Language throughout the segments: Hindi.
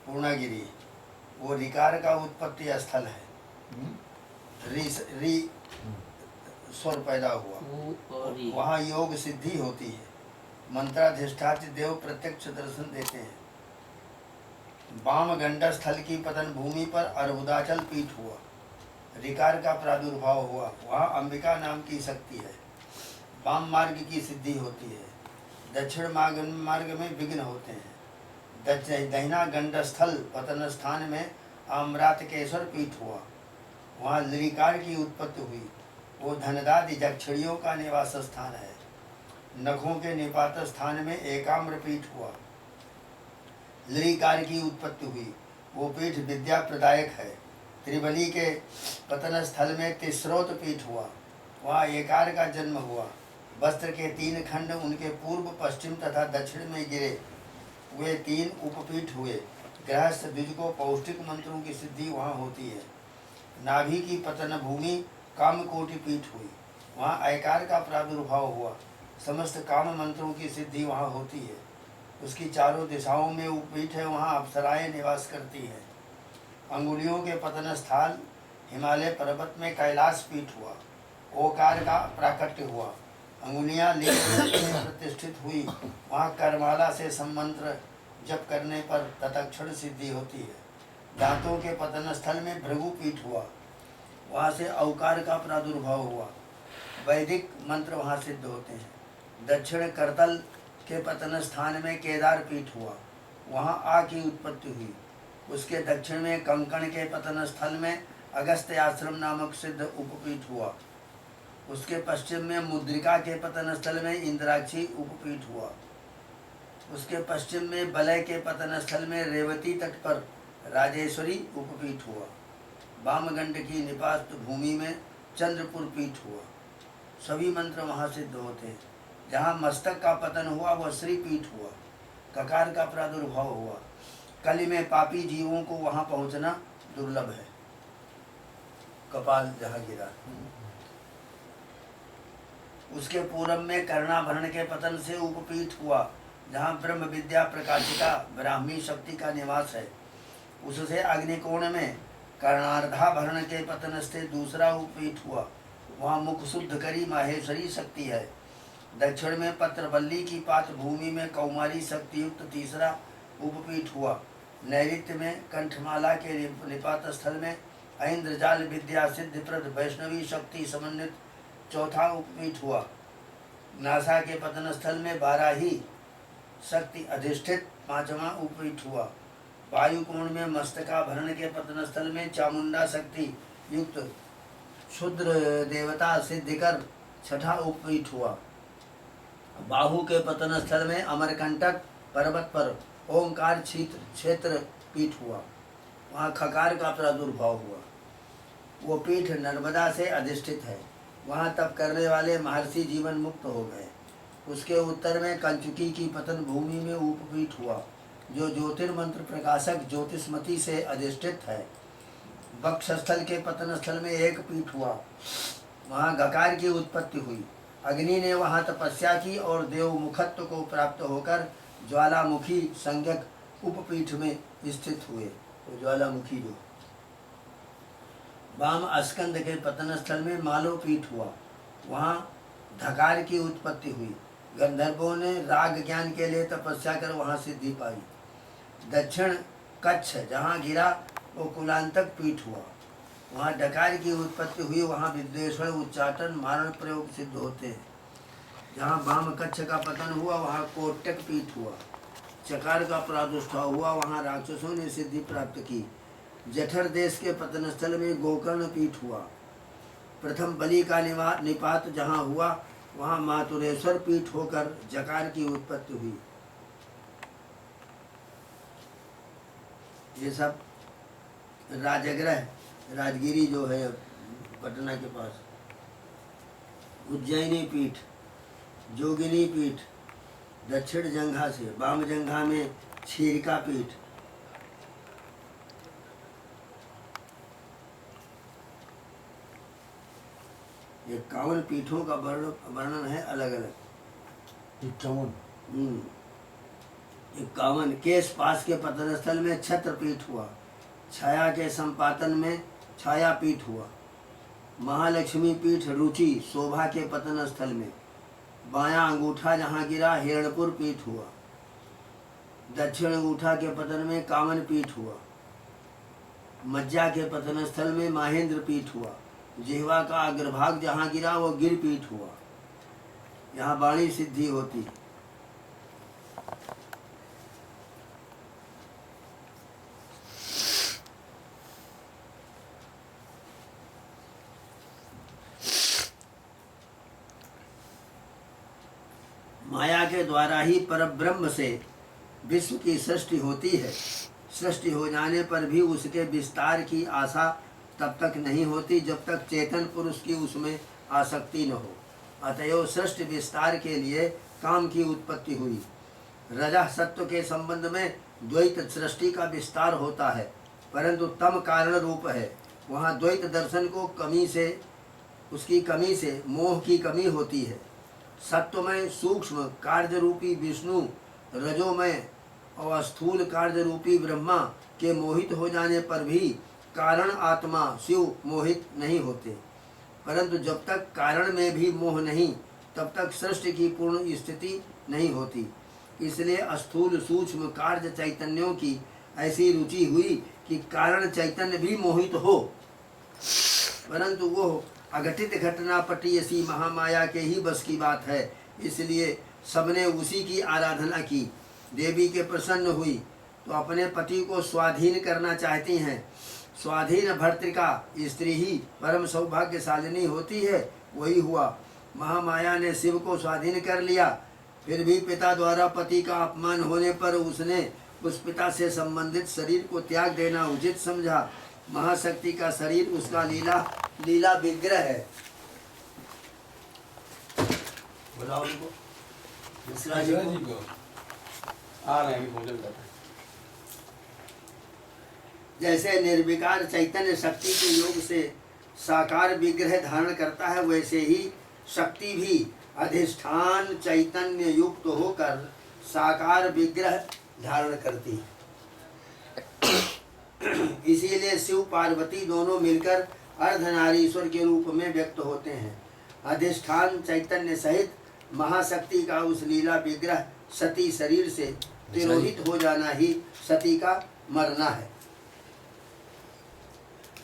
पूर्णागिरी, वो रिकार का उत्पत्ति स्थल है। री स्वर पैदा हुआ, वहाँ योग सिद्धि होती है। मंत्राधिष्ठात देव प्रत्यक्ष दर्शन देते हैं। वाम गंडा स्थल की पतन भूमि पर अर्बुदाचल पीठ हुआ, रिकार का प्रादुर्भाव हुआ, वहाँ अंबिका नाम की शक्ति है। वाम मार्ग की सिद्धि होती है, दक्षिण मार्ग में विघ्न होते हैं। दहिना गंडस्थल पतन स्थान में आम्रातकेश्वर पीठ हुआ, वहाँ लिरिकार की उत्पत्ति हुई, वो धनदादि जक्षिणियों का निवास स्थान है। नखों के निपात स्थान में एकाम्र पीठ हुआ, लिरिकार की उत्पत्ति हुई, वो पीठ विद्या प्रदायक है। त्रिबली के पतन स्थल में तिस्रोत पीठ हुआ, वहाँ एकार का जन्म हुआ। वस्त्र के 3 खंड उनके पूर्व पश्चिम तथा दक्षिण में गिरे, वे 3 उपपीठ हुए। गृहस्थ द्विज को पौष्टिक मंत्रों की सिद्धि वहाँ होती है। नाभि की पतन भूमि कामकोटि पीठ हुई, वहाँ ऐकार का प्रादुर्भाव हुआ। समस्त काम मंत्रों की सिद्धि वहाँ होती है। उसकी चारों दिशाओं में उपपीठ है, वहाँ अप्सराएं निवास करती हैं। अंगुलियों के पतन स्थान हिमालय पर्वत में कैलाश पीठ हुआ, ओकार का प्राकट्य हुआ। अंगुलियाँ लिंग प्रतिष्ठित हुई, वहाँ करमाला से सम्मंत्र जप करने पर तत्क्षण सिद्धि होती है। दांतों के पतन स्थल में भृगु पीठ हुआ, वहाँ से औकार का प्रादुर्भाव हुआ। वैदिक मंत्र वहाँ सिद्ध होते हैं। दक्षिण करतल के पतन स्थान में केदार पीठ हुआ, वहाँ आ की उत्पत्ति हुई। उसके दक्षिण में कंकण के पतन स्थल में अगस्त्य आश्रम नामक सिद्ध उपपीठ हुआ। उसके पश्चिम में मुद्रिका के पतन स्थल में इंद्राक्षी उपपीठ हुआ। उसके पश्चिम में बलय के पतन स्थल में रेवती तट पर राजेश्वरी उपपीठ हुआ। वामगंड की निपात भूमि में चंद्रपुर पीठ हुआ। सभी मंत्र वहाँ सिद्ध होते हैं। जहाँ मस्तक का पतन हुआ वह श्री पीठ हुआ, ककार का प्रादुर्भाव हुआ। कलि में पापी जीवों को वहाँ पहुँचना दुर्लभ है। कपाल जहाँ गिरा, उसके पूर्व में कर्णाभरण के पतन से उपपीठ हुआ, जहाँ ब्रह्म विद्या प्रकाशिका ब्राह्मी शक्ति का निवास है। उससे अग्निकोण में कर्णार्धाभरण के पतन से दूसरा उपपीठ हुआ, वहाँ मुख शुद्ध करी माहेश्वरी शक्ति है। दक्षिण में पत्रवल्ली की पात भूमि में कौमारी शक्ति युक्त तीसरा उपपीठ हुआ। नैऋत्य में कंठमाला के निपात स्थल में ऐन्द्रजाल विद्या सिद्धिप्रद वैष्णवी शक्ति समन्वित चौथा उपपीठ हुआ। नासा के पतन स्थल में बाराही शक्ति अधिष्ठित 5वां उपपीठ हुआ। वायुकोण में मस्तकाभरण के पतन स्थल में चामुंडा शक्ति युक्त क्षुद्र देवता सिद्धिकर 6ठा उपपीठ हुआ। बाहु के पतन स्थल में अमरकंटक पर्वत पर ओंकार क्षेत्र पीठ हुआ, वहाँ खकार का प्रादुर्भाव हुआ। वो पीठ नर्मदा से अधिष्ठित है, वहाँ तप करने वाले महर्षि जीवन मुक्त हो गए। उसके उत्तर में कंचुकी की पतन भूमि में उपपीठ हुआ, जो ज्योतिर्मंत्र प्रकाशक ज्योतिष्मती से अधिष्ठित है। वक्षस्थल के पतन स्थल में एक पीठ हुआ, वहाँ गकार की उत्पत्ति हुई। अग्नि ने वहाँ तपस्या की और देवमुखत्व को प्राप्त होकर ज्वालामुखी संज्ञक उपपीठ में स्थित हुए। तो ज्वालामुखी जो वाम अस्कंद के पतन स्थल में मालोपीठ हुआ, वहाँ धकार की उत्पत्ति हुई। गंधर्वों ने राग ज्ञान के लिए तपस्या कर वहाँ सिद्धि पाई। दक्षिण कच्छ जहाँ गिरा वो कुलांतक पीठ हुआ, वहाँ डकार की उत्पत्ति हुई। वहाँ विद्वेश्वर उच्चाटन मारण प्रयोग सिद्ध होते हैं। जहाँ वाम कच्छ का पतन हुआ वहाँ कोटक पीठ हुआ। चकार का प्रादुर्भाव हुआ, वहाँ राक्षसों ने सिद्धि प्राप्त की। जठर देश के पतन स्थल में गोकर्ण पीठ हुआ। प्रथम बलि का निपात जहाँ हुआ वहाँ मातुरेश्वर पीठ होकर जकार की उत्पत्ति हुई। ये सब राजगृह राजगिरी जो है पटना के पास, उज्जैनी पीठ, जोगिनी पीठ, दक्षिण जंघा से वाम जंघा में क्षीरिका पीठ, ये 51 पीठों का वर्णन है अलग अलग। 51 51 केश पास के पतन स्थल में छत्रपीठ हुआ। छाया के संपातन में छाया पीठ हुआ। महालक्ष्मी पीठ रुचि शोभा के पतन स्थल में बायां अंगूठा जहाँ गिरा हिरणपुर पीठ हुआ। दक्षिण अंगूठा के पतन में कामन पीठ हुआ। मज्जा के पतन स्थल में माहेंद्र पीठ हुआ। जिह्वा का अग्रभाग जहाँ गिरा वो गिर पीठ हुआ। यहाँ वाणी सिद्धि होती। माया के द्वारा ही परब्रह्म से विश्व की सृष्टि होती है। सृष्टि हो जाने पर भी उसके विस्तार की आशा तब तक नहीं होती जब तक चेतन पुरुष की उसमें आसक्ति न हो। अतएव सृष्टि विस्तार के लिए काम की उत्पत्ति हुई। रजः सत्व के संबंध में द्वैत सृष्टि का विस्तार होता है, परंतु तम कारण रूप है। वहाँ द्वैत दर्शन को उसकी कमी से मोह की कमी होती है। सत्वमय सूक्ष्म कार्य रूपी विष्णु, रजोमय और स्थूल कार्य रूपी ब्रह्मा के मोहित हो जाने पर भी कारण आत्मा शिव मोहित नहीं होते। परंतु जब तक कारण में भी मोह नहीं, तब तक सृष्टि की पूर्ण स्थिति नहीं होती। इसलिए स्थूल सूक्ष्म कार्य चैतन्यों की ऐसी रुचि हुई कि कारण चैतन्य भी मोहित हो, परंतु वो अघटित घटना पटी ऐसी महामाया के ही बस की बात है। इसलिए सबने उसी की आराधना की। देवी के प्रसन्न हुई तो अपने पति को स्वाधीन करना चाहती हैं। स्वाधीन भर्तृका स्त्री ही परम सौभाग्यशालिनी होती है। वही हुआ। महामाया ने शिव को स्वाधीन कर लिया, फिर भी पिता द्वारा पति का अपमान होने पर उसने उस पिता से संबंधित शरीर को त्याग देना उचित समझा। महाशक्ति का शरीर उसका लीला विग्रह है। बुलाओ उनको, मिश्रा जी को। आ रहे हैं, भोजन कर रहे हैं। जैसे निर्विकार चैतन्य शक्ति के योग से साकार विग्रह धारण करता है, वैसे ही शक्ति भी अधिष्ठान चैतन्य युक्त होकर साकार विग्रह धारण करती है। इसीलिए शिव पार्वती दोनों मिलकर अर्धनारीश्वर के रूप में व्यक्त होते हैं। अधिष्ठान चैतन्य सहित महाशक्ति का उस लीला विग्रह सती शरीर से तिरोहित हो जाना ही सती का मरना है।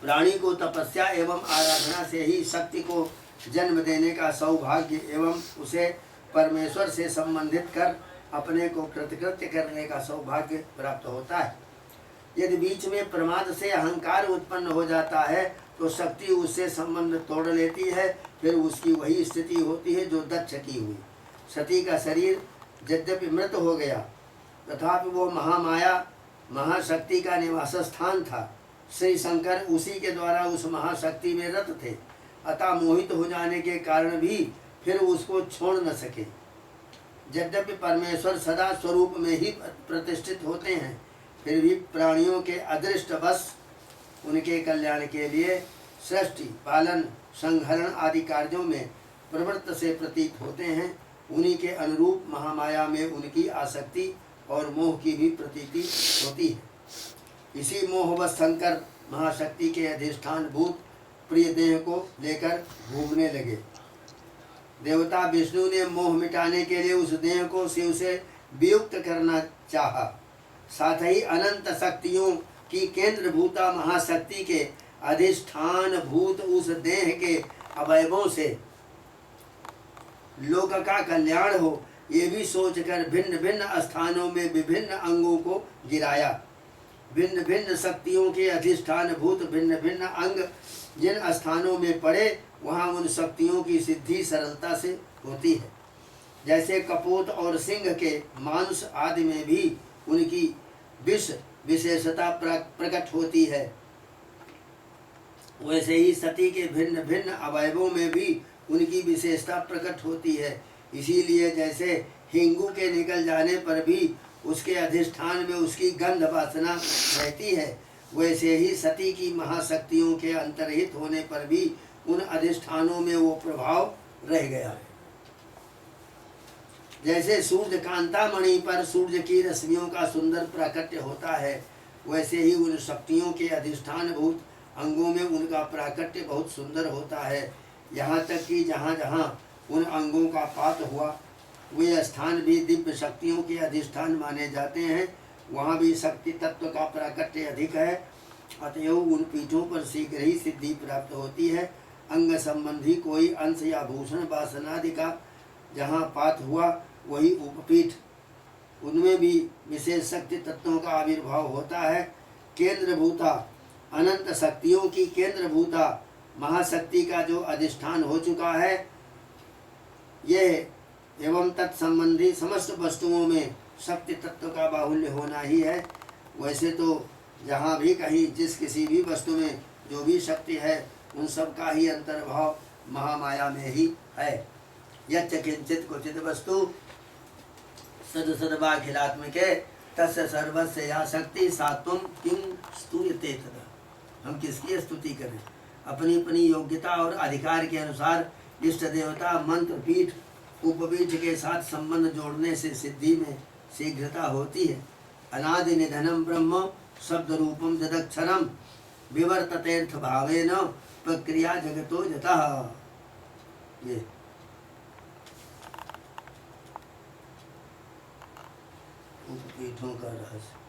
प्राणी को तपस्या एवं आराधना से ही शक्ति को जन्म देने का सौभाग्य एवं उसे परमेश्वर से संबंधित कर अपने को कृतकृत्य करने का सौभाग्य प्राप्त होता है। यदि बीच में प्रमाद से अहंकार उत्पन्न हो जाता है तो शक्ति उससे संबंध तोड़ लेती है। फिर उसकी वही स्थिति होती है जो दक्ष की हुई। सती का शरीर यद्यपि मृत हो गया, तथापि वो महामाया महाशक्ति का निवास स्थान था। श्री शंकर उसी के द्वारा उस महाशक्ति में रत थे। अतः मोहित हो जाने के कारण भी फिर उसको छोड़ न सके। यद्यपि परमेश्वर सदा स्वरूप में ही प्रतिष्ठित होते हैं, फिर भी प्राणियों के अदृष्ट बस उनके कल्याण के लिए सृष्टि पालन संहरण आदि कार्यों में प्रवृत्त से प्रतीत होते हैं। उन्हीं के अनुरूप महामाया में उनकी आसक्ति और मोह की भी प्रतीति होती है। इसी मोहवश शंकर महाशक्ति के अधिष्ठान भूत प्रिय देह को लेकर घूमने लगे। देवता विष्णु ने मोह मिटाने के लिए उस देह को शिव से वियुक्त करना चाहा। साथ ही अनंत शक्तियों की केंद्रभूता महाशक्ति के अधिष्ठान भूत उस देह के अवयवों से लोक का कल्याण हो, ये भी सोचकर भिन्न भिन्न स्थानों में विभिन्न अंगों को गिराया। भिन्न भिन्न शक्तियों के अधिष्ठान भूत भिन्न भिन्न अंग जिन स्थानों में पड़े, वहाँ उन शक्तियों की सिद्धि सरलता से होती है। जैसे कपोत और सिंह के मांस आदि में भी उनकी विशेषता प्रकट होती है, वैसे ही सती के भिन्न भिन्न अवयवों में भी उनकी विशेषता प्रकट होती है। इसीलिए जैसे हिंगू के निकल जाने पर भी उसके अधिष्ठान में उसकी गंध वासना रहती है, वैसे ही सती की महाशक्तियों के अंतर्हित होने पर भी उन अधिष्ठानों में वो प्रभाव रह गया है। जैसे सूर्य कांतामणि पर सूर्य की रश्मियों का सुंदर प्राकट्य होता है, वैसे ही उन शक्तियों के अधिष्ठान भूत अंगों में उनका प्राकट्य बहुत सुंदर होता है। यहाँ तक कि जहाँ जहाँ उन अंगों का पात हुआ वे स्थान भी दिव्य शक्तियों के अधिष्ठान माने जाते हैं। वहाँ भी शक्ति तत्व का प्राकट्य अधिक है। अतएव उन पीठों पर शीघ्र ही सिद्धि प्राप्त होती है। अंग संबंधी कोई अंश या भूषण वासनादि का जहाँ पात हुआ वही उपपीठ, उनमें भी विशेष शक्ति तत्वों का आविर्भाव होता है। केंद्रभूता अनंत शक्तियों की केंद्रभूता महाशक्ति का जो अधिष्ठान हो चुका है, यह एवं तत्संबंधी समस्त वस्तुओं में शक्ति तत्व का बाहुल्य होना ही है। वैसे तो जहाँ भी कहीं जिस किसी भी वस्तु में जो भी शक्ति है उन सब का ही अंतर्भाव महामाया में ही है। यच्च किंचित क्वचित वस्तु सद सदवाखिलात्मके तस्य सर्वस्य या शक्ति सात्वं किं स्तूयते तदा। हम किसकी स्तुति करें? अपनी अपनी योग्यता और अधिकार के अनुसार इष्ट देवता मंत्र पीठ उपपीठ के साथ संबंध जोड़ने से सिद्धि में शीघ्रता होती है। अनादि निधनम ब्रह्म शब्द रूपम जदक्षरम विवर्ततेर्थ भावेन प्रक्रिया जगतो जतः। ये उपपीठों का रहस्य।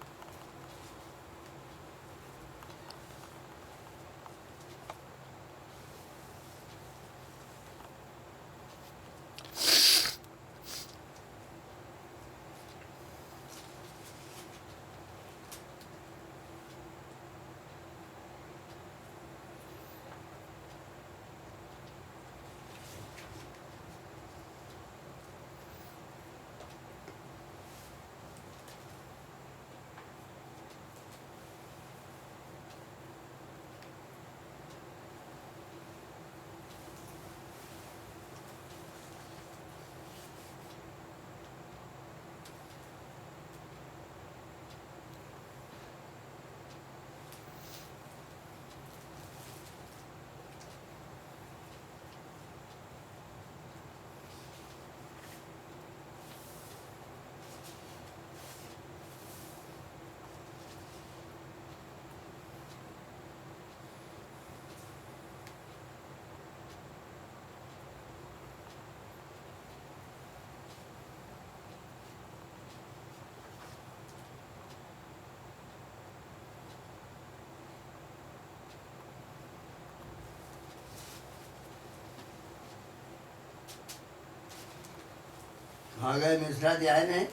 हाँ गए मिश्रा जी आए नहीं?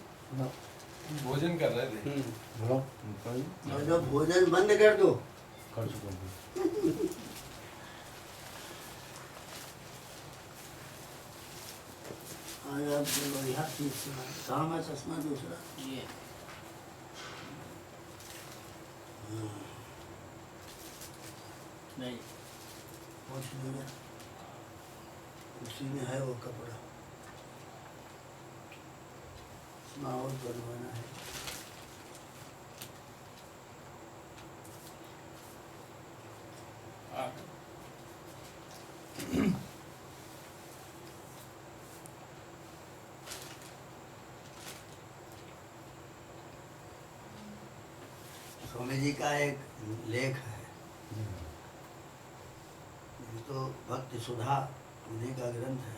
भोजन कर रहे थे। और जो भोजन बंद कर दो। कर चुका हूँ। आज आप बढ़िया चीज सुना। कहाँ है चश्मा दूसरा? ये नहीं कुछ नहीं है। उसी में है वो कपड़ा। इसमें और बनवाना है। स्वामी जी का एक लेख है, ये तो भक्ति सुधा उन्हीं का ग्रंथ है।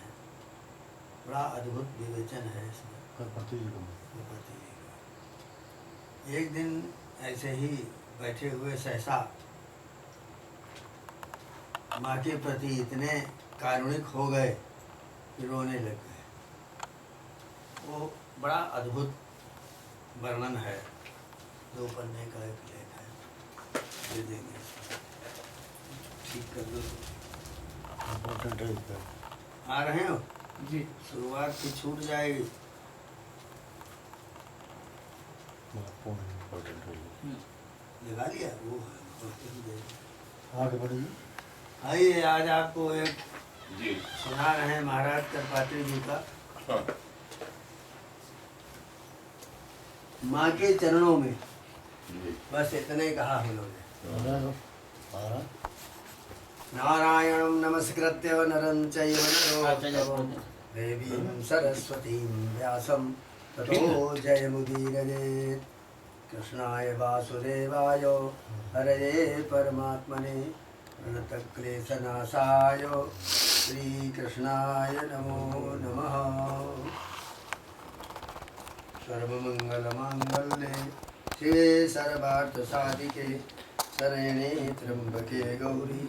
बड़ा अद्भुत विवेचन है इसमें। गणपति जी को। गणपति जी का। एक दिन ऐसे ही बैठे हुए सहसा माँ के प्रति इतने कारुणिक हो गए कि रोने लग गए। वो बड़ा अद्भुत वर्णन है, 2 पन्ने का एक लेख है, दे देंगे। ठीक कर दो। इम्पोर्टेंट है इसका। आ रहे हो? जी शुरुआत की छूट जाएगी। फोन इम्पोर्टेंट है। लगा लिया वो है। आगे बढ़िए। आइए आज आपको एक सुना रहे हैं महाराज त्रिपाठी जी का। माँ के चरणों में बस इतने कहा हम लोगों ने। नारायणं नमस्कृत्य नरं चैव नरोत्तमं देवीं सरस्वतीं व्यासं ततो जयमुदीरयेत्। कृष्णाय वासुदेवाय हरये परमात्मने प्रणतक्लेशनाशाय श्रीकृष्णाय नमो नमः। सर्वमंगलमांगल्ये शिवे सर्वार्थसाधिके शरण्ये त्र्यंबके गौरी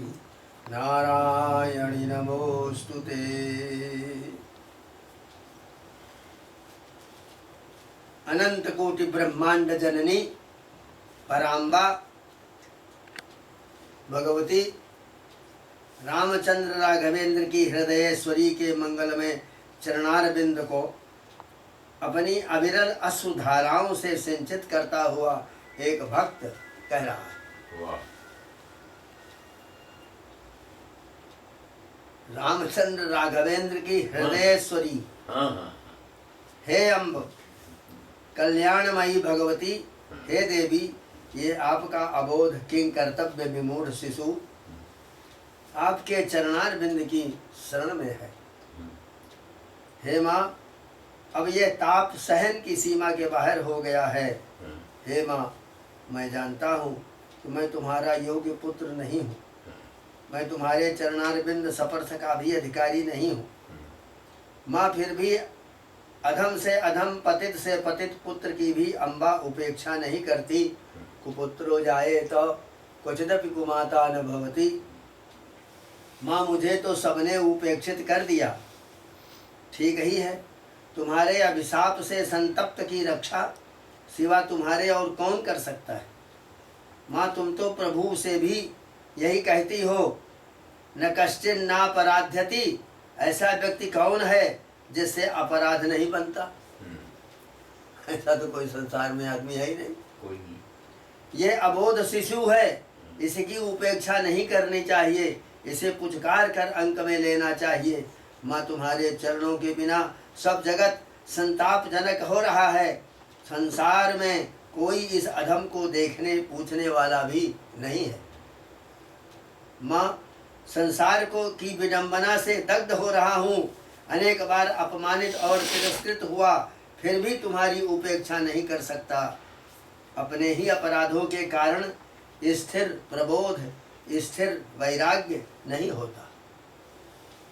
नारायणि नमोस्तुते। अनंत कोटि ब्रह्मांड जननी पराम्बा भगवती रामचंद्र राघवेंद्र की हृदयेश्वरी के मंगलमय चरणारविंद को अपनी अविरल अश्रुधाराओं से सिंचित करता हुआ एक भक्त कह रहा है। वाह। रामचंद्र राघवेंद्र की हृदयेश्वरी हाँ हाँ हे अम्ब कल्याणमयी भगवती, हे देवी, ये आपका अबोध किंग कर्तव्य विमूढ़ शिशु आपके चरणारविंद की शरण में है। हे माँ, अब ये ताप सहन की सीमा के बाहर हो गया है। हे माँ, मैं जानता हूँ कि मैं तुम्हारा योग्य पुत्र नहीं हूँ, मैं तुम्हारे चरणारविंद स्पर्श का भी अधिकारी नहीं हूँ। माँ, फिर भी अधम से अधम पतित से पतित पुत्र की भी अम्बा उपेक्षा नहीं करती। कुपुत्रो जाए तो क्वचिदपि कुमाता न भवती। माँ, मुझे तो सबने उपेक्षित कर दिया। ठीक ही है, तुम्हारे अभिशाप से संतप्त की रक्षा सिवा तुम्हारे और कौन कर सकता है। माँ, तुम तो प्रभु से भी यही कहती हो, न कश्चिन नापराध्यति। ऐसा व्यक्ति कौन है जिससे अपराध नहीं बनता। ऐसा तो कोई संसार में आदमी है ही नहीं। कोई नहीं। ये अबोध शिशु है, इसकी उपेक्षा नहीं करनी चाहिए, इसे पुचकार कर अंक में लेना चाहिए। माँ, तुम्हारे चरणों के बिना सब जगत संतापजनक हो रहा है। संसार में कोई इस अधम को देखने पूछने वाला भी नहीं है। माँ, संसार को की विडंबना से दग्ध हो रहा हूँ। अनेक बार अपमानित और तिरस्कृत हुआ, फिर भी तुम्हारी उपेक्षा नहीं कर सकता। अपने ही अपराधों के कारण स्थिर प्रबोध, स्थिर वैराग्य नहीं होता।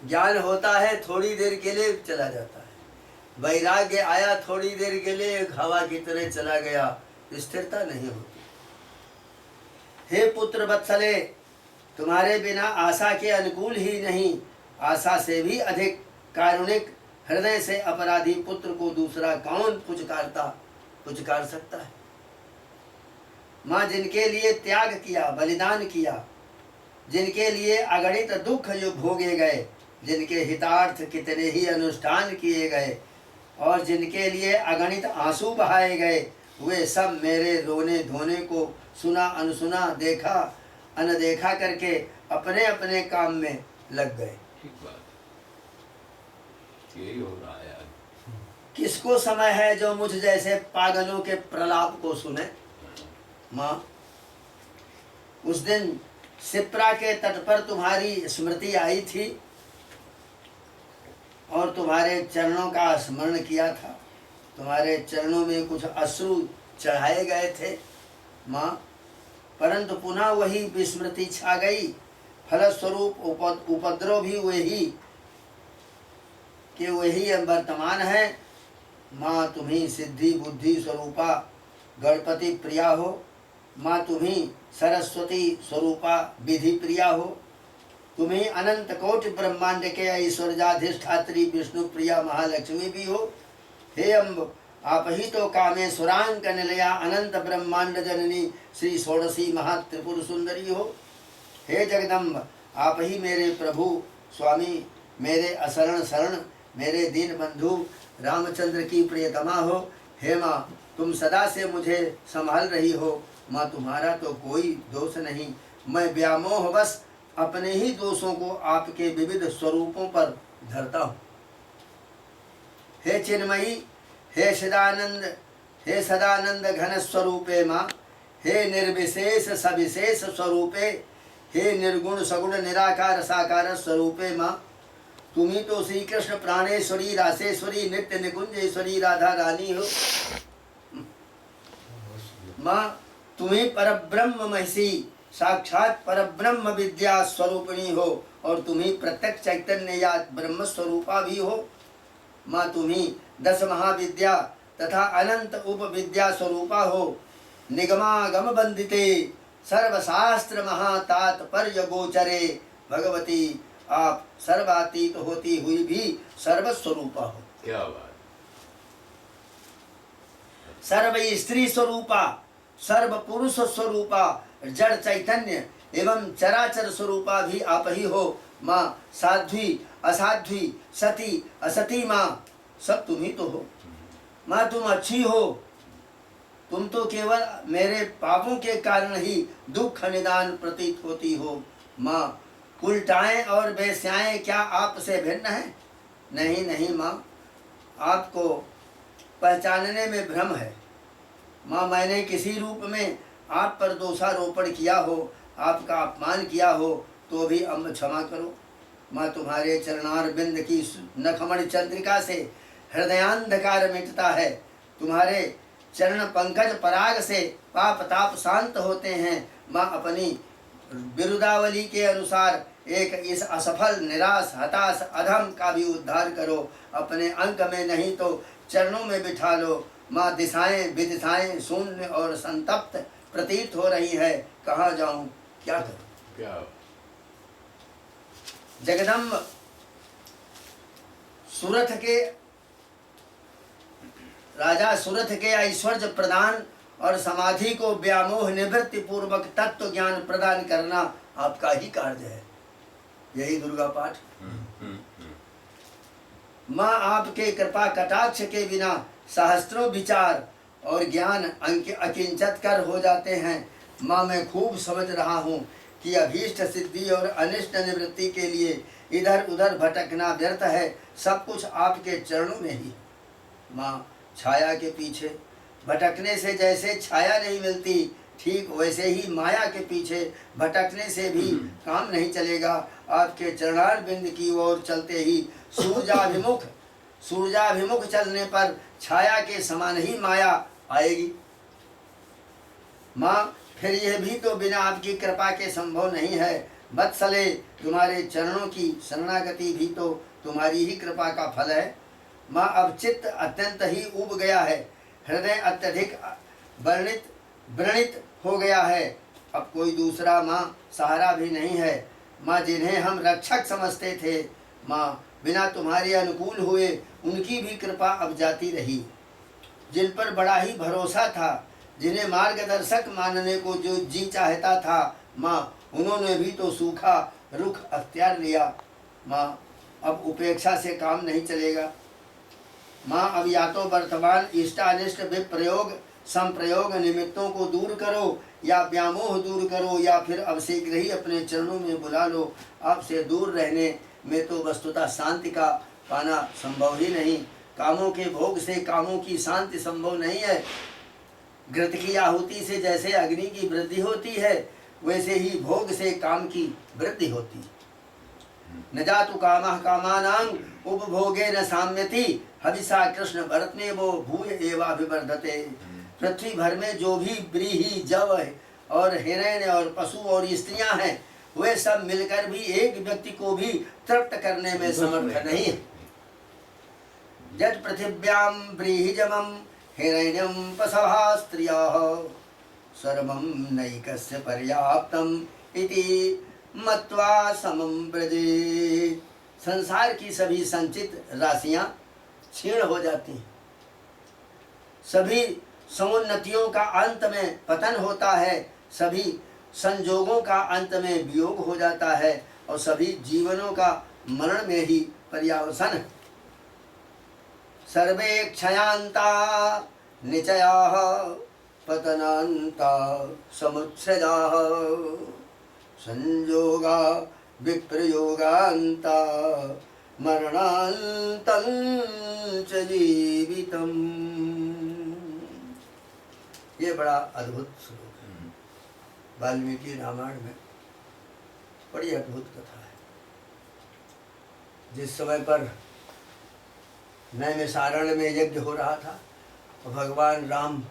ज्ञान होता है, थोड़ी देर के लिए चला जाता है। वैराग्य आया, थोड़ी देर के लिए एक हवा की तरह चला गया, स्थिरता नहीं होती। हे पुत्र वत्सले, तुम्हारे बिना आशा के अनुकूल ही नहीं, आशा से भी अधिक कारुणिक हृदय से अपराधी पुत्र को दूसरा कौन पुचकार सकता है। माँ, जिनके लिए त्याग किया, बलिदान किया, जिनके लिए अगणित दुख जो भोगे गए, जिनके हितार्थ कितने ही अनुष्ठान किए गए और जिनके लिए अगणित आंसू बहाए गए, वे सब मेरे रोने धोने को सुना अनसुना, देखा अनदेखा करके अपने अपने काम में लग गए। ठीक बात, यही हो रहा है। किसको समय है जो मुझ जैसे पागलों के प्रलाप को सुने। माँ, उस दिन सिप्रा के तट पर तुम्हारी स्मृति आई थी और तुम्हारे चरणों का स्मरण किया था। तुम्हारे चरणों में कुछ अश्रु चढ़ाए गए थे माँ, परंतु पुनः वही विस्मृति छा गई। फलस्वरूप उपद्रव भी वही कि वही वर्तमान है। माँ, तुम्ही सिद्धि बुद्धि स्वरूपा गणपति प्रिया हो। माँ, तुम्ही सरस्वती स्वरूपा विधि प्रिया हो। तुम्ही अनंत कोटि ब्रह्मांड के ऐश्वर्याधिष्ठात्री विष्णु प्रिया महालक्ष्मी भी हो। हे अम्ब, आप ही तो कामेश्वरांक निलया अनंत ब्रह्मांड जननी श्री षोडशी महात्रिपुर सुंदरी हो। हे जगदम्ब, आप ही मेरे प्रभु स्वामी, मेरे असरण शरण, मेरे दीन बंधु रामचंद्र की प्रियतमा हो। हे माँ, तुम सदा से मुझे संभाल रही हो। माँ, तुम्हारा तो कोई दोष नहीं, मैं व्यामोह बस अपने ही दोषों को आपके विविध स्वरूपों पर धरता हूँ। हे चिन्मयी, हे सदानंद, हे सदानंद घन स्वरूपे माँ, हे निर्विशेष सविशेष स्वरूपे, हे निर्गुण सगुण निराकार साकार स्वरूपे माँ, तुम्ही तो श्री कृष्ण प्राणेश्वरी रासेश्वरी नित्य निकुंजेश्वरी राधा रानी हो। माँ तुम्ही परब्रह्म महिषी साक्षात परब्रह्म विद्या स्वरूपिणी हो और तुम्ही प्रत्यक्ष चैतन्य या ब्रह्म स्वरूपा भी हो। माँ तुम्ही 10 महाविद्या तथा अनंत उपविद्या स्वरूपा हो। निगमागम बंदिते सर्वशास्त्र महातात्पर्य गोचरे भगवती आप सर्वातीत होती हुई भी सर्वस्वरूपा हो। क्या बात। सर्व स्त्री स्वरूपा सर्व पुरुष स्वरूपा जड़ चैतन्य एवं चराचर स्वरूपा भी आप ही हो। माँ साध्वी असाध्वी सती असती माँ सब तुम ही तो हो। माँ तुम अच्छी हो। तुम तो केवल मेरे पापों के कारण ही दुख निदान प्रतीत होती हो। माँ उल्टाएं और बेस्याएं क्या आपसे भिन्न है? नहीं नहीं माँ आपको पहचानने में भ्रम है। माँ मैंने किसी रूप में आप पर दोषारोपण किया हो, आपका अपमान किया हो तो भी अम्ब क्षमा करो। माँ तुम्हारे चरणार बिंद की नखमण चंद्रिका से हृदयांधकार मिटता है। तुम्हारे चरण पंकज पराग से पाप ताप शांत होते हैं। माँ अपनी बिरुदावली के अनुसार एक इस असफल निराश हताश अधम का भी उद्धार करो। अपने अंक में नहीं तो चरणों में बिठा लो। माँ दिशाएं विदिशाएं शून्य और संतप्त प्रतीत हो रही है। कहाँ जाऊं क्या करूं? क्या जगदम्ब सूरथ के राजा सूरथ के ऐश्वर्य प्रदान और समाधि को व्यामोह निवृत्ति पूर्वक तत्व ज्ञान प्रदान करना आपका ही कार्य है। यही दुर्गा पाठ। माँ आपके कृपा कटाक्ष के बिना सहस्त्रों विचार और ज्ञान अकिंचत कर हो जाते हैं। माँ मैं खूब समझ रहा हूँ कि अभीष्ट सिद्धि और अनिष्ट निवृत्ति के लिए इधर उधर भटकना व्यर्थ है। सब कुछ आपके चरणों में ही। माँ छाया के पीछे भटकने से जैसे छाया नहीं मिलती, ठीक वैसे ही माया के पीछे भटकने से भी काम नहीं चलेगा। आपके चरणार बिंद की ओर चलते ही सूर्याभिमुख चलने पर छाया के समान ही माया आएगी। माँ फिर यह भी तो बिना आपकी कृपा के संभव नहीं है। वत्सले तुम्हारे चरणों की शरणागति भी तो तुम्हारी ही कृपा का फल है। माँ अब चित्त अत्यंत ही उब गया है, हृदय अत्यधिक व्रणित हो गया है। अब कोई दूसरा माँ सहारा भी नहीं है। माँ जिन्हें हम रक्षक समझते थे, माँ बिना तुम्हारे अनुकूल हुए उनकी भी कृपा अब जाती रही। जिन पर बड़ा ही भरोसा था, जिन्हें मार्गदर्शक मानने को जो जी चाहता था, माँ उन्होंने भी तो सूखा रुख अख्तियार लिया। माँ अब उपेक्षा से काम नहीं चलेगा। माँ अब या तो वर्तमान इष्टानिष्ट विप्रयोग संप्रयोग निमित्तों को दूर करो या व्यामोह दूर करो, या फिर अब शीघ्र ही अपने चरणों में बुला लो। आपसे दूर रहने में तो वस्तुतः शांति का पाना संभव ही नहीं। कामों के भोग से कामों की शांति संभव नहीं है। घृत की आहुति से जैसे अग्नि की वृद्धि होती है, वैसे ही भोग से काम की वृद्धि होती है। न जातु कामः कामानां उपभोगे न साम्यति हविषा कृष्ण भरत में वो भूय एवाभिवर्धते। पृथ्वी भर में जो भी व्रीहि जव और हिरण और पशु और स्त्रियां हैं, वे सब मिलकर भी एक व्यक्ति को भी तृप्त करने में समर्थ नहीं है। यत् पृथिव्यां व्रीहिजमं हिरण्यं पशवः स्त्रियः सर्वं नैकस्य पर्याप्तम् इति मत्वा समं व्रजेत्। संसार की सभी संचित राशियां क्षीण हो जाती हैं। सभी समुन्नतियों का अंत में पतन होता है। सभी संजोगों का अंत में वियोग हो जाता है और सभी जीवनों का मरण में ही पर्यावसान है। सर्वे क्षयांता निचयाः पतनान्ता समुत्सृजाः संयोगा विप्रयोगान्ता मरणान्तं च जीवितम्। ये बड़ा अद्भुत श्लोक है वाल्मीकि रामायण में। बड़ी अद्भुत कथा है। जिस समय पर नैमिषारण्य में यज्ञ हो रहा था और भगवान राम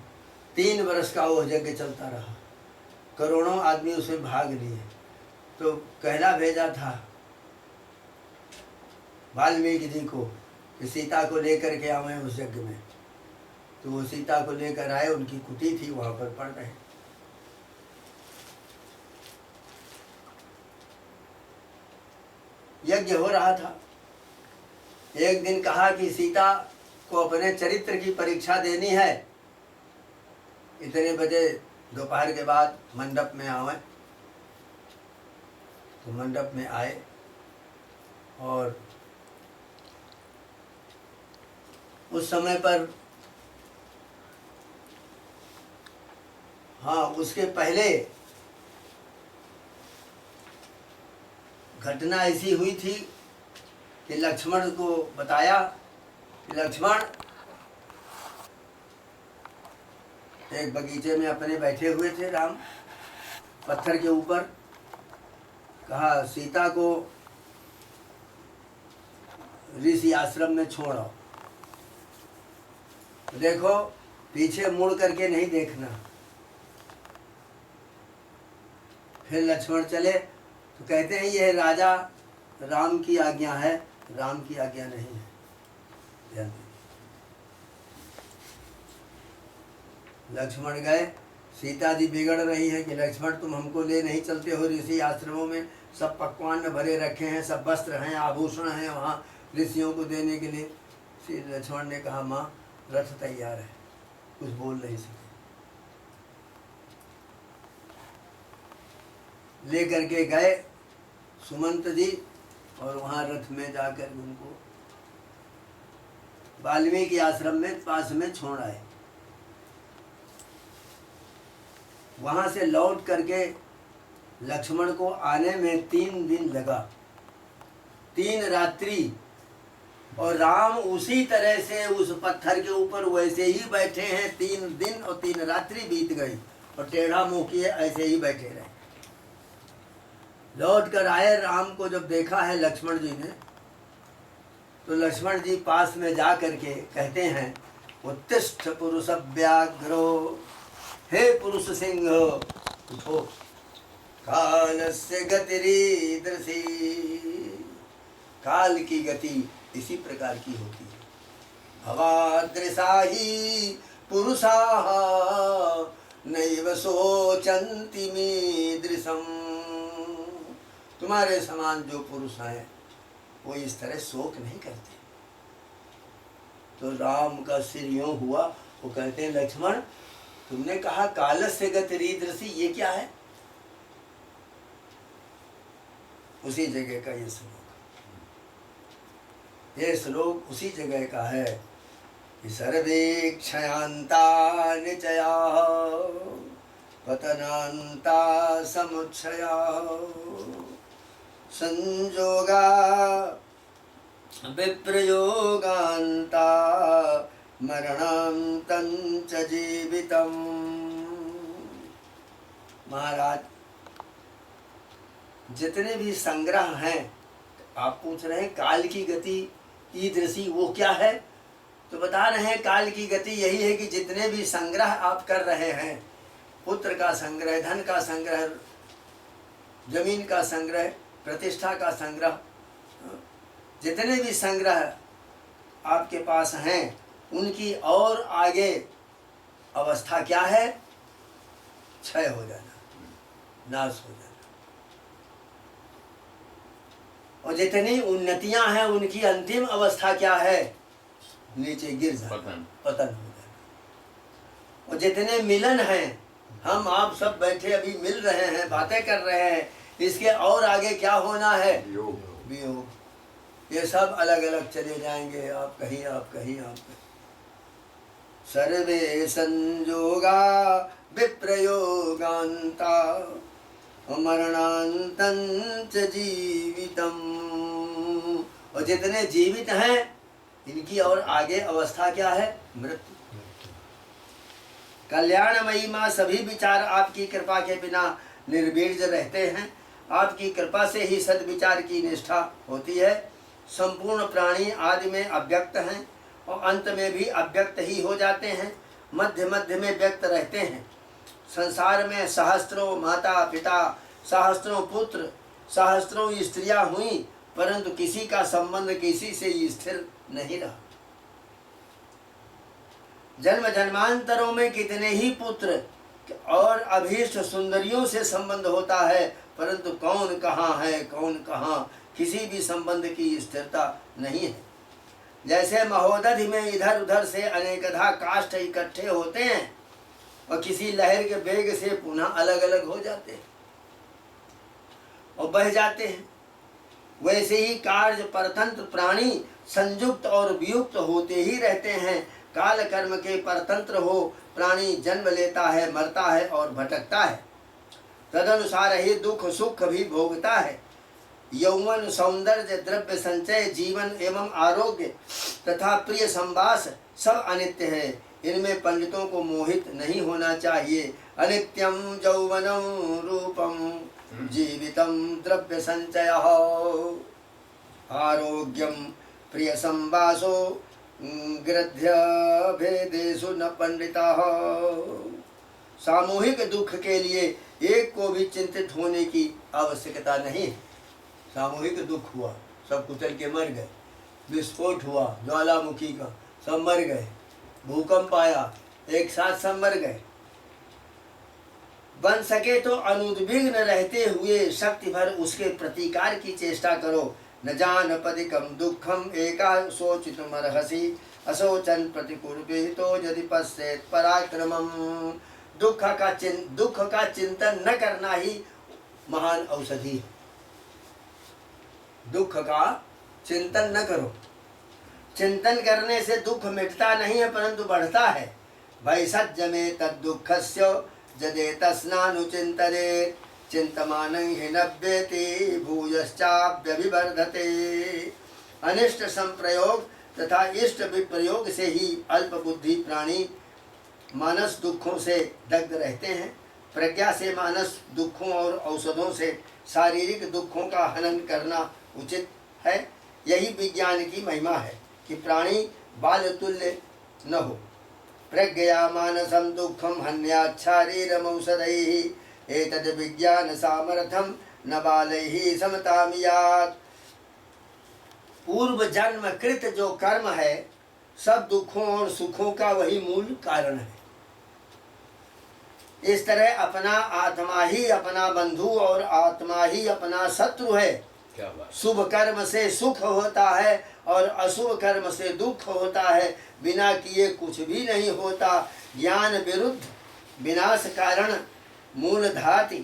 3 वर्ष का वो यज्ञ चलता रहा, करोड़ों आदमी उसमें भाग लिए, तो कहला भेजा था वाल्मीकि जी को कि सीता को लेकर के आवे उस यज्ञ में। तो वो सीता को लेकर आए, उनकी कुटी थी वहां पर पड़ रहे। यज्ञ हो रहा था। एक दिन कहा कि सीता को अपने चरित्र की परीक्षा देनी है, इतने बजे दोपहर के बाद मंडप में आवे। तो मंडप में आए और उस समय पर, हाँ, उसके पहले घटना ऐसी हुई थी कि लक्ष्मण को बताया कि लक्ष्मण, एक बगीचे में अपने बैठे हुए थे राम पत्थर के ऊपर, कहा सीता को ऋषि आश्रम में छोड़ आओ, देखो पीछे मुड़ करके नहीं देखना। फिर लक्ष्मण चले तो कहते हैं यह राजा राम की आज्ञा है, राम की आज्ञा नहीं है। ध्यान दीजिए। लक्ष्मण गए, सीता जी बिगड़ रही है कि लक्ष्मण तुम हमको ले नहीं चलते हो ऋषि आश्रमों में, सब पकवान में भरे रखे हैं, सब वस्त्र हैं, आभूषण हैं वहाँ ऋषियों को देने के लिए। श्री लक्ष्मण ने कहा माँ रथ तैयार है, कुछ बोल नहीं सके। ले करके गए सुमंत जी और वहाँ रथ में जाकर उनको वाल्मीकि आश्रम में पास में छोड़ आए। वहां से लौट करके लक्ष्मण को आने में 3 दिन लगा, 3 रात्रि, और राम उसी तरह से उस पत्थर के ऊपर वैसे ही बैठे हैं। 3 दिन और 3 रात्रि बीत गई और टेढ़ा मुंह किए ऐसे ही बैठे रहे। लौट कर आए, राम को जब देखा है लक्ष्मण जी ने, तो लक्ष्मण जी पास में जा करके कहते हैं उत्तिष्ठ पुरुष व्याघ्रो, हे पुरुष सिंह उठो, कालस्य गतिरीदृशी, काल की गति इसी प्रकार की होती है। भवादृशा ही पुरुषाः नैव शोचन्ति मीदृशम्, तुम्हारे समान जो पुरुष हैं वो इस तरह शोक नहीं करते। तो राम का सिर यूं हुआ, वो कहते हैं लक्ष्मण तुमने कहा कालस्य गतिरीदृशी, ये क्या है? उसी जगह का ये श्लोक, ये श्लोक उसी जगह का है कि सर्वे क्षयांता निचया पतनांता समुच्छया संयोगा विप्रयोगांता मरणांतं च जीवितम्। महाराज जितने भी संग्रह हैं, आप पूछ रहे हैं काल की गति ईदृशी वो क्या है, तो बता रहे हैं काल की गति यही है कि जितने भी संग्रह आप कर रहे हैं, पुत्र का संग्रह, धन का संग्रह, जमीन का संग्रह, प्रतिष्ठा का संग्रह, जितने भी संग्रह आपके पास हैं, उनकी और आगे अवस्था क्या है? क्षय हो जाना, नाश हो जाना। और जितनी उन्नतियां हैं उनकी अंतिम अवस्था क्या है? नीचे गिर जाना, पतन हो जाना। और जितने मिलन हैं, हम आप सब बैठे अभी मिल रहे हैं, बातें कर रहे हैं, इसके और आगे क्या होना है? वियोग। ये सब अलग अलग चले जाएंगे, आप कहीं आप कहीं आप कहीं। सर्वे संयोगा विप्रयोगांता मरणांतं च जीवितम्, और जितने जीवित हैं इनकी और आगे अवस्था क्या है? मृत्यु। कल्याणमयी माँ सभी विचार आपकी कृपा के बिना निर्वीर्य रहते हैं, आपकी कृपा से ही सद्विचार की निष्ठा होती है। संपूर्ण प्राणी आदि में अव्यक्त हैं और अंत में भी अव्यक्त ही हो जाते हैं, मध्य मध्य में व्यक्त रहते हैं। संसार में सहस्त्रों माता पिता, सहस्त्रों पुत्र, सहस्त्रों स्त्रियां हुई, परंतु किसी का संबंध किसी से स्थिर नहीं रहा। जन्म जन्मांतरों में कितने ही पुत्र और अभीष्ट सुंदरियों से संबंध होता है, परंतु कौन कहाँ है, कौन कहाँ, किसी भी संबंध की स्थिरता नहीं है। जैसे महोदधि में इधर उधर से अनेकधा काष्ठ इकट्ठे होते हैं और किसी लहर के वेग से पुनः अलग अलग हो जाते हैं और बह जाते हैं, वैसे ही कार्य परतंत्र प्राणी संयुक्त और वियुक्त होते ही रहते हैं। काल कर्म के परतंत्र हो प्राणी जन्म लेता है, मरता है और भटकता है, तदनुसार ही दुख सुख भी भोगता है। यौवन सौंदर्य द्रव्य संचय जीवन एवं आरोग्य तथा प्रिय संवास सब अनित्य है, इनमें पंडितों को मोहित नहीं होना चाहिए। अनित्यम यौवनम रूपम जीवितम द्रव्य संचय आरोग्यम प्रिय संवासो गृध्य भेदेषु न पंडिता। सामूहिक दुख के लिए एक को भी चिंतित होने की आवश्यकता नहीं है। सामूहिक दुख हुआ, सब कुचल के मर गए, विस्फोट हुआ ज्वालामुखी का, सब मर गए, भूकंप आया, एक साथ सब मर गए। बन सके तो अनुद्विग्न रहते हुए शक्ति भर उसके प्रतिकार की चेष्टा करो। न जान पदिकम दुखम एका शोचितुमर्हसि अशोचन प्रतिकुर्बितो यदि पश्येत पराक्रमम। दुख का चिंतन न करना ही महान औषधि है। दुख का चिंतन न करो। चिंतन करने से दुख मिटता नहीं है परंतु बढ़ता है। भैषज में तद दुखस्य जदे तस्नानुचिंतने चिंतमान हि नव्येति भूयश्चाप्यभिवर्धते। अनिष्ट संप्रयोग तथा इष्ट विप्रयोग से ही अल्प बुद्धि प्राणी मानस दुखों से दग्ध रहते हैं। प्रज्ञा से मानस दुखों और औषधों से शारीरिक दुखों का हनन करना उचित है। यही विज्ञान की महिमा है कि प्राणी बाल तुल्य न हो। प्रज्ञया मानसम दुखम हन्यात् शारीरम औषधैः एतद् विज्ञान सामर्थ्यम न बालैः समतामियात्। पूर्व जन्म कृत जो कर्म है सब दुखों और सुखों का वही मूल कारण है। इस तरह अपना आत्मा ही अपना बंधु और आत्मा ही अपना शत्रु है। शुभ कर्म से सुख होता है और अशुभ कर्म से दुख होता है। बिना किए कुछ भी नहीं होता। ज्ञान विरुद्ध विनाश कारण मूलधाति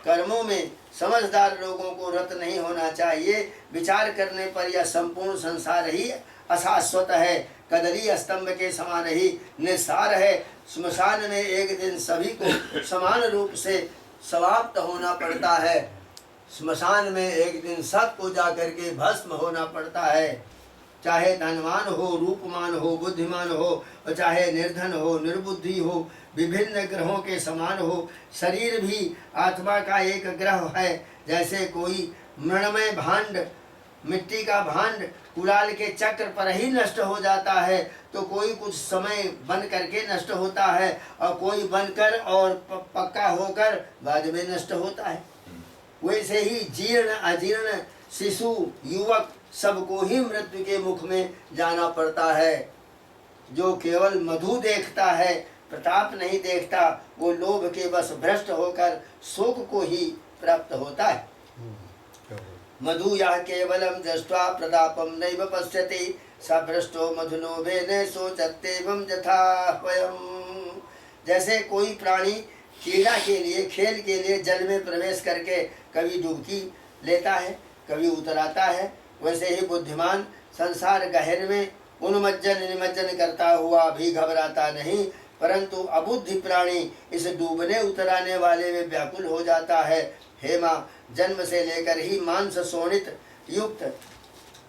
कर्मों में समझदार लोगों को रत नहीं होना चाहिए। विचार करने पर यह संपूर्ण संसार ही अशाश्वत है, कदली स्तंभ के समान ही निस्सार है। श्मशान में एक दिन सभी को समान रूप से समाप्त होना पड़ता है। श्मशान में एक दिन सबको जाकर के भस्म होना पड़ता है। चाहे धनवान हो, रूपमान हो, बुद्धिमान हो, और चाहे निर्धन हो, निर्बुद्धि हो, विभिन्न ग्रहों के समान हो। शरीर भी आत्मा का एक ग्रह है। जैसे कोई मृणमय भांड, मिट्टी का भांड कुलाल के चक्र पर ही नष्ट हो जाता है, तो कोई कुछ समय बन करके नष्ट होता है और कोई बनकर और पक्का होकर बाद में नष्ट होता है। वैसे ही जीर्ण अजीर्ण, शिशु, युवक सबको ही मृत्यु के मुख में जाना पड़ता है। जो केवल मधु देखता है, प्रताप नहीं देखता, वो लोभ के बस भ्रष्ट होकर शोक को ही प्राप्त होता है। मधु यः केवलम दृष्ट्वा प्रतापम नैव पश्यति स भ्रष्टो मधुलोभेन शोचत्येवं यथा वयम्। जैसे कोई प्राणी क्रीड़ा के लिए, खेल के लिए जल में प्रवेश करके कभी डुबकी लेता है, कभी उतर आता है, वैसे ही बुद्धिमान संसार गहर में उन्मज्जन निमज्जन करता हुआ भी घबराता नहीं, परंतु अबुद्धि प्राणी इस डूबने उतराने वाले में व्याकुल हो जाता है। हे माँ, जन्म से लेकर ही मांस शोणित युक्त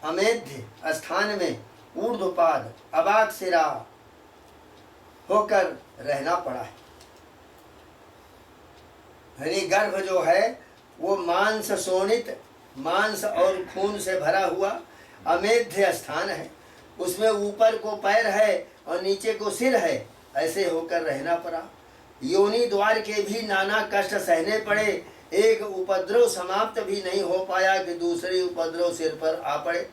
अमेध्य स्थान में ऊर्ध्वपाद अबाक सिरा होकर रहना पड़ा है। यानी गर्भ जो है वो मांस शोणित, मांस और खून से भरा हुआ अमेध्य स्थान है, उसमें ऊपर को पैर है और नीचे को सिर है, ऐसे होकर रहना पड़ा। योनि द्वार के भी नाना कष्ट सहने पड़े, एक उपद्रव समाप्त भी नहीं हो पाया कि दूसरी उपद्रव सिर पर आ पड़े।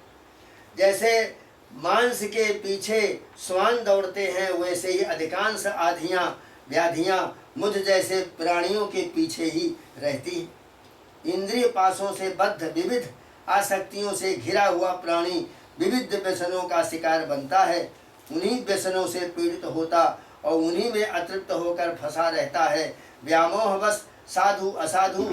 जैसे मांस के पीछे स्वान दौड़ते हैं, वैसे ही अधिकांश आधियां व्याधियां मुझ जैसे प्राणियों के पीछे ही रहती हैं। इंद्रिय पासों से बद्ध विविध आसक्तियों से घिरा हुआ प्राणी विविध व्यसनों का शिकार बनता है, उन्हीं व्यसनों से पीड़ित होता और उन्हीं में अतृप्त होकर फंसा रहता है। व्यामोहवश साधु असाधु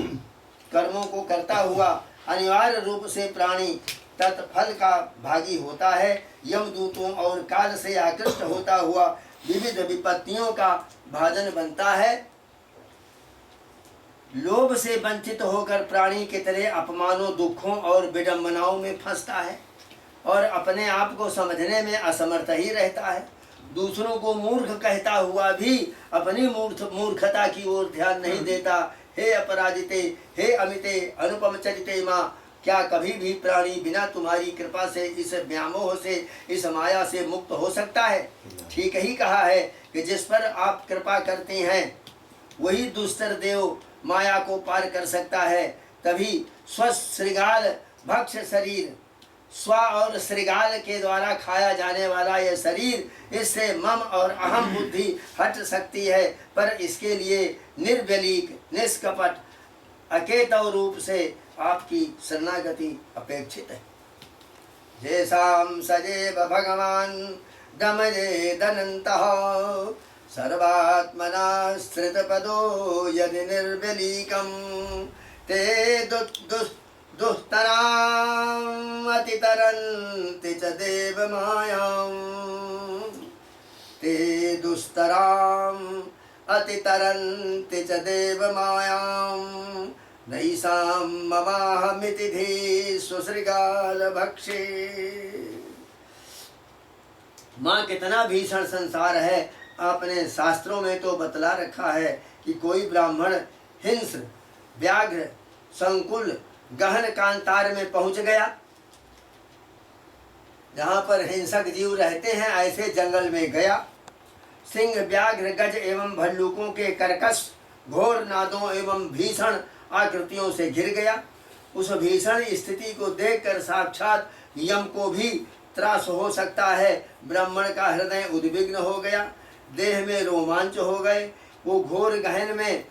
कर्मों को करता हुआ अनिवार्य रूप से प्राणी तत्फल का भागी होता है। यमदूतों और काल से आकृष्ट होता हुआ विविध विपत्तियों का भाजन बनता है। लोभ से वंचित होकर प्राणी की तरह अपमानों, दुखों और विडंबनाओं में फंसता है और अपने आप को समझने में असमर्थ ही रहता है। दूसरों को मूर्ख कहता हुआ भी अपनी मूर्खता की ओर ध्यान नहीं देता। हे अपराजिते, हे अमिते, अनुपम चरिते माँ, क्या कभी भी प्राणी बिना तुम्हारी कृपा से इस व्यामोह से, इस माया से मुक्त हो सकता है? ठीक ही कहा है कि जिस पर आप कृपा करते हैं वही दुस्तर देव माया को पार कर सकता है। तभी स्वश्रृगाल भक्ष शरीर, स्व और श्रृगाल के द्वारा खाया जाने वाला यह शरीर, इससे मम और अहम बुद्धि हट सकती है, पर इसके लिए निर्व्यलीक, निष्कपट, अकेतव रूप से आपकी शरणागति अपेक्षित है। जैसाम सजेव भगवान दमयेदनन्तः सर्वात्मना श्रितपदो यदि निर्व्यलीकं ते दुस्तराम् अतितरन्ति च देवमायां, ते दुस्तराम् अतितरन्ति च देवमायां, नैषां ममाहमिति धी सुश्रृगाल भक्षे। माँ, कितना भीषण संसार है। आपने शास्त्रों में तो बतला रखा है कि कोई ब्राह्मण हिंस, व्याघ्र, संकुल, गहन कांतार में पहुंच गया, जहां पर हिंसक जीव रहते हैं, ऐसे जंगल में गया, सिंह, व्याघ्र, गज एवं भल्लुकों के कर्कश घोर नादों एवं भीषण आकृतियों से घिर गया। उस भीषण स्थिति को देखकर साक्षात यम को भी त्रास हो सकता है। ब्राह्मण का हृदय उद्विग्न हो गया, देह में रोमांच हो गए। वो घोर गहन में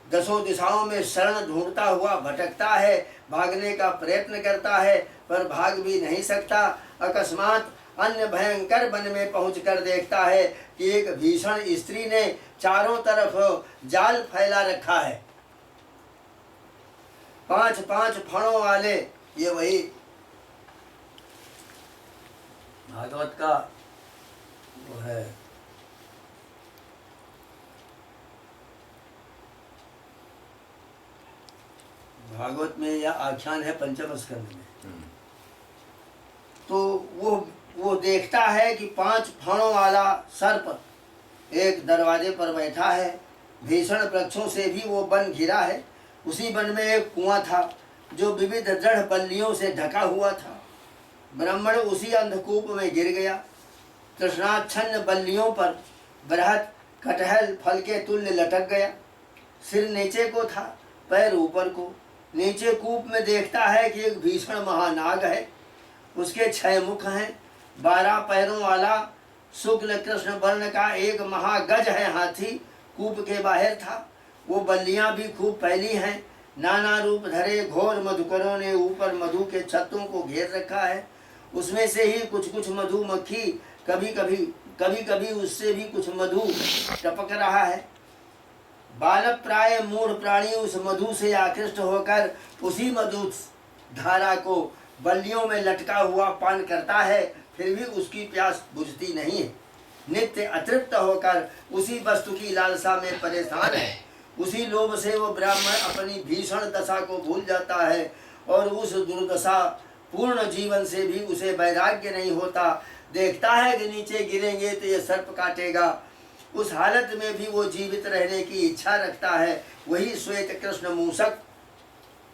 दसों दिशाओं में शरण ढूंढता हुआ भटकता है, भागने का प्रयत्न करता है, पर भाग भी नहीं सकता। अकस्मात अन्य भयंकर वन में पहुंचकर देखता है कि एक भीषण स्त्री ने चारों तरफ जाल फैला रखा है, 5-5 फणों वाले। ये वही भागवत का वो है, भागवत में यह आख्यान है पंचम स्कंद में। तो वो देखता है कि 5 फणों वाला सर्प एक दरवाजे पर बैठा है। भीषण वृक्षों से भी वो वन घिरा है। उसी वन में एक कुआं था जो विविध दृढ़ बल्लियों से ढका हुआ था। ब्राह्मण उसी अंधकूप में गिर गया। तृष्णाच्छन्न बल्लियों पर बृहत कटहल फल के तुल्य लटक गया। सिर नीचे को था, पैर ऊपर को। नीचे कूप में देखता है कि एक भीषण महानाग है। उसके 6 मुख हैं, 12 पैरों वाला शुक्ल कृष्ण वर्ण का एक महागज है हाथी कूप के बाहर था। वो बल्लियां भी खूब फैली हैं। नाना रूप धरे घोर मधुकरों ने ऊपर मधु के छत्तों को घेर रखा है। उसमें से ही कुछ मधुमक्खी, कभी कभी उससे भी कुछ मधु टपक रहा है। बालक प्राय मूढ़ प्राणी उस मधु से आकृष्ट होकर उसी मधु धारा को बल्लियों में लटका हुआ पान करता है, फिर भी उसकी प्यास बुझती नहीं है। नित्य अतृप्त होकर उसी वस्तु की लालसा में परेशान है। उसी लोभ से वो ब्राह्मण अपनी भीषण दशा को भूल जाता है और उस दुर्दशा पूर्ण जीवन से भी उसे वैराग्य नहीं होता। देखता है कि नीचे गिरेंगे तो ये सर्प काटेगा। उस हालत में भी वो जीवित रहने की इच्छा रखता है। वही श्वेत कृष्ण मूषक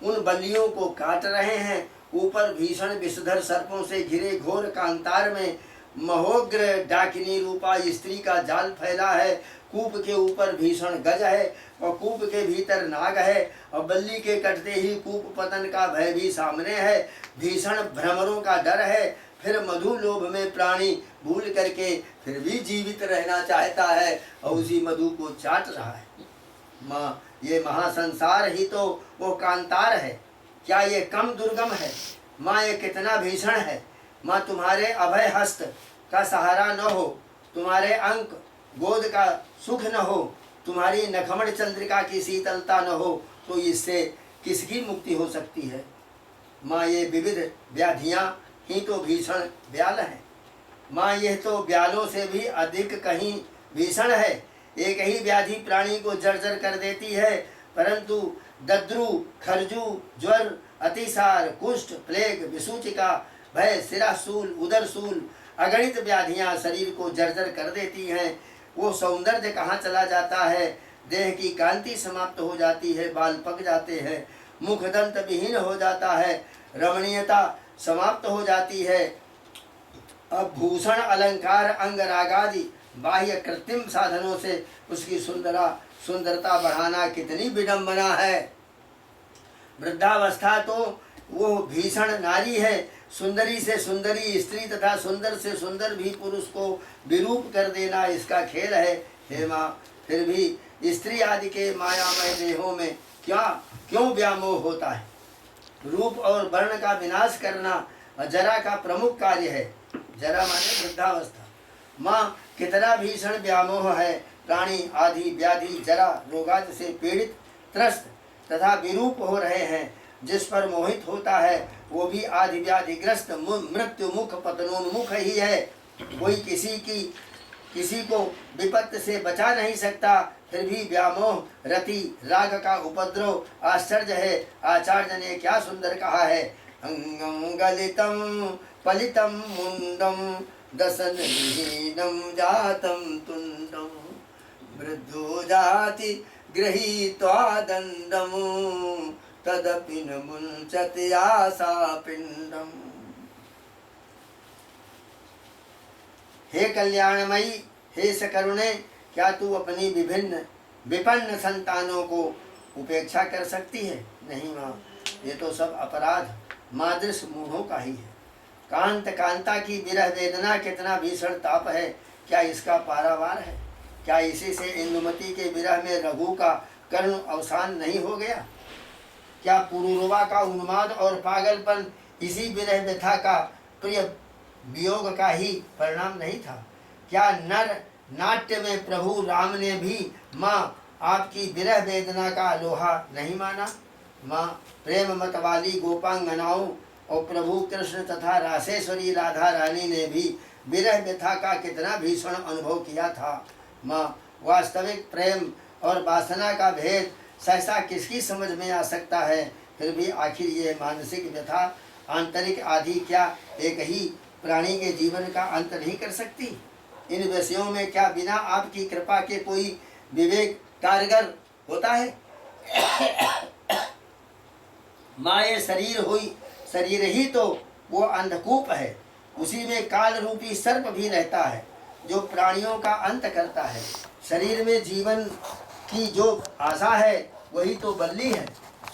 उन बल्लियों को काट रहे हैं ऊपर भीषण विषधर सर्पों से घिरे घोर कांतार में महोग्र डाकिनी रूपा स्त्री का जाल फैला है। कूप के ऊपर भीषण गज है और कूप के भीतर नाग है और बल्ली के कटते ही कूप पतन का भय भी सामने है। भीषण भ्रमरों का डर है। फिर मधु लोभ में प्राणी भूल करके फिर भी जीवित रहना चाहता है और उसी मधु को चाट रहा है। माँ, ये महासंसार ही तो वो कांतार है, क्या ये कम दुर्गम है? माँ, ये कितना भीषण है। माँ, तुम्हारे अभय हस्त का सहारा न हो, तुम्हारे अंक गोद का सुख न हो, तुम्हारी नखमण चंद्रिका की शीतलता न हो, तो इससे किसकी मुक्ति हो सकती है? माँ, ये विविध व्याधियाँ ही तो भीषण ब्याल हैं। माँ, यह तो ब्यालों से भी अधिक कहीं भीषण है। एक ही व्याधि प्राणी को जर्जर कर देती है, परंतु दद्रु, खरजू, ज्वर, अतिसार, कुष्ठ, प्लेग, विसूचिका, भय, सिरासूल, उदरसूल, अगणित व्याधियां शरीर को जर्जर कर देती हैं। वो सौंदर्य कहाँ चला जाता है? देह की कांति समाप्त हो जाती है, बाल पक जाते हैं, मुख दंत विहीन हो जाता है, रमणीयता समाप्त हो जाती है। अब भूषण, अलंकार, अंग रागादि बाह्य कृत्रिम साधनों से उसकी सुंदरता बढ़ाना कितनी विडंबना है। वृद्धावस्था तो वो भीषण नारी है। सुंदरी से सुंदरी स्त्री तथा सुंदर से सुंदर भी पुरुष को विरूप कर देना इसका खेल है। हे माँ, फिर भी स्त्री आदि के मायामय देहों में क्यों व्यामोह होता है? रूप और वर्ण का विनाश करना जरा का प्रमुख कार्य है। जरा माने वृद्धावस्था। माँ, कितना भीषण व्यामोह है। प्राणी आदि व्याधि जरा रोगाद से पीड़ित, त्रस्त तथा विरूप हो रहे हैं। जिस पर मोहित होता है वो भी आदि व्याधिग्रस्त मृत्यु मुख पतनोन्मुख ही है। कोई किसी को विपत्ति से बचा नहीं सकता, फिर भी व्यामोह, रति, राग का उपद्रव आश्चर्य है। आचार्य ने क्या सुंदर कहा है। अंगं गलितं पलितं मुंडम दसन विहीनं जातं तुंडम वृद्धो जाति गृहीत्वा दंडम तदपि न मुंचति आशा पिंडम। हे कल्याणमयी, हे सकरुणे, क्या तू अपनी विपन्न संतानों को उपेक्षा कर सकती है? नहीं माँ, ये तो सब अपराध मादृश मूढ़ों का ही है। कांता की विरह वेदना कितना भीषण ताप है, क्या इसका पारावार है? क्या इसी से इंदुमती के विरह में रघु का कर्ण अवसान नहीं हो गया? क्या पुरुरवा का उन्माद और पागलपन इसी विरह व्यथा का प्रिय वियोग का ही परिणाम नहीं था? क्या नर नाट्य में प्रभु राम ने भी माँ आपकी विरह वेदना का लोहा नहीं माना? माँ, प्रेम मत वाली गोपांगनाओं और प्रभु कृष्ण तथा रासेश्वरी राधा रानी ने भी विरह व्यथा का कितना भीषण अनुभव किया था। माँ, वास्तविक प्रेम और वासना का भेद सहसा किसकी समझ में आ सकता है? फिर भी आखिर ये मानसिक व्यथा, आंतरिक आदि क्या एक ही प्राणी के जीवन का अंत नहीं कर सकती? इन विषयों में क्या बिना आपकी कृपा के कोई विवेक कारगर होता है? माँ, ये शरीर ही तो वो अंधकूप है। उसी में काल रूपी सर्प भी रहता है जो प्राणियों का अंत करता है। शरीर में जीवन की जो आशा है वही तो बल्ली है।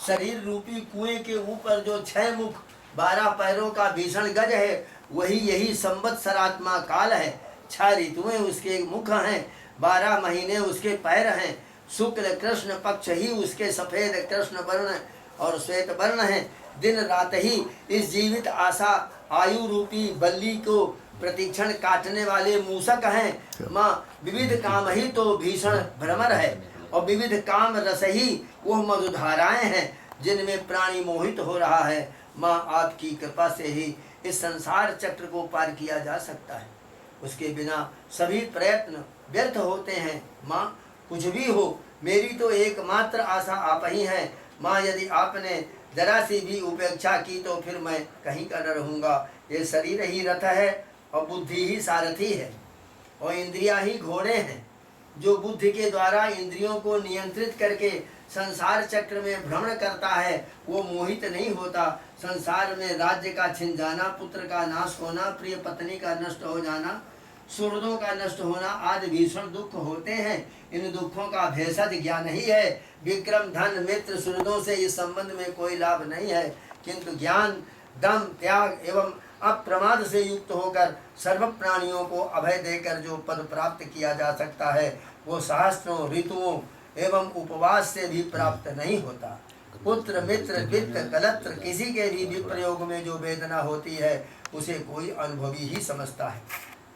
शरीर रूपी कुएं के ऊपर जो 6 मुख 12 पैरों का भीषण गज है वही यही संवत्सरात्मा काल है। 6 ऋतुएं उसके मुख हैं, 12 महीने उसके पैर हैं। शुक्ल कृष्ण पक्ष ही उसके सफेद कृष्ण वर्ण और श्वेत वर्ण हैं। दिन रात ही इस जीवित आशा आयु रूपी बल्ली को प्रतिक्षण काटने वाले मूसक हैं। माँ, विविध काम ही तो भीषण भ्रमर है और विविध काम रस ही वो मधुधाराएं हैं जिनमें प्राणी मोहित हो रहा है। माँ, आपकी कृपा से ही इस संसार चक्र को पार किया जा सकता है। उसके बिना सभी प्रयत्न व्यर्थ होते हैं। माँ, कुछ भी हो, मेरी तो एकमात्र आशा आप ही हैं। माँ, यदि आपने जरा सी भी उपेक्षा की तो फिर मैं कहीं का न रहूँगा। ये शरीर ही रथ है और बुद्धि ही सारथी है और इंद्रियां ही घोड़े हैं। जो बुद्धि के द्वारा इंद्रियों को नियंत्रित करके संसार चक्र में भ्रमण करता है वो मोहित नहीं होता। संसार में राज्य का छिन जाना, पुत्र का नाश होना, प्रिय पत्नी का नष्ट हो जाना, सुहृदों का नष्ट होना आदि भीषण दुख होते हैं। इन दुखों का भेषज ज्ञान ही है। विक्रम, धन, मित्र, सुहृदों से इस संबंध में कोई लाभ नहीं है, किंतु ज्ञान, दम, त्याग एवं अप्रमाद से युक्त होकर सर्व प्राणियों को अभय देकर जो पद प्राप्त किया जा सकता है वो सहस्त्रों ऋतुओं एवं उपवास से भी प्राप्त नहीं होता। पुत्र, मित्र, वित्त, कलत्र किसी के भी विप्रयोग में जो वेदना होती है उसे कोई अनुभवी ही समझता है।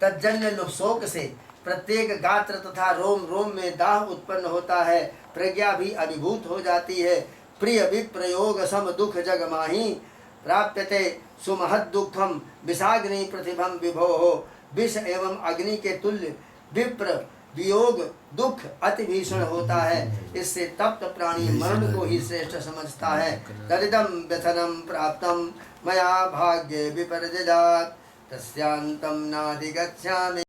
तज्जन्य शोक से प्रत्येक गात्र तथा रोम रोम में दाह उत्पन्न होता है, प्रज्ञा भी अभिभूत हो जाती है। प्रिय विप्रयोग सम दुख जग माही, प्राप्यते सुमहद दुखम विषाग्नि प्रतिभम विभो। विष एवं अग्नि के तुल्य विप्र वियोग दुख अति भीषण होता है। इससे तप्त प्राणी मरण को ही श्रेष्ठ समझता है। तदिदम व्यसनम प्राप्तम मया भाग्ये विपर्जयात्, तस्यांतम नाधिगच्छामि।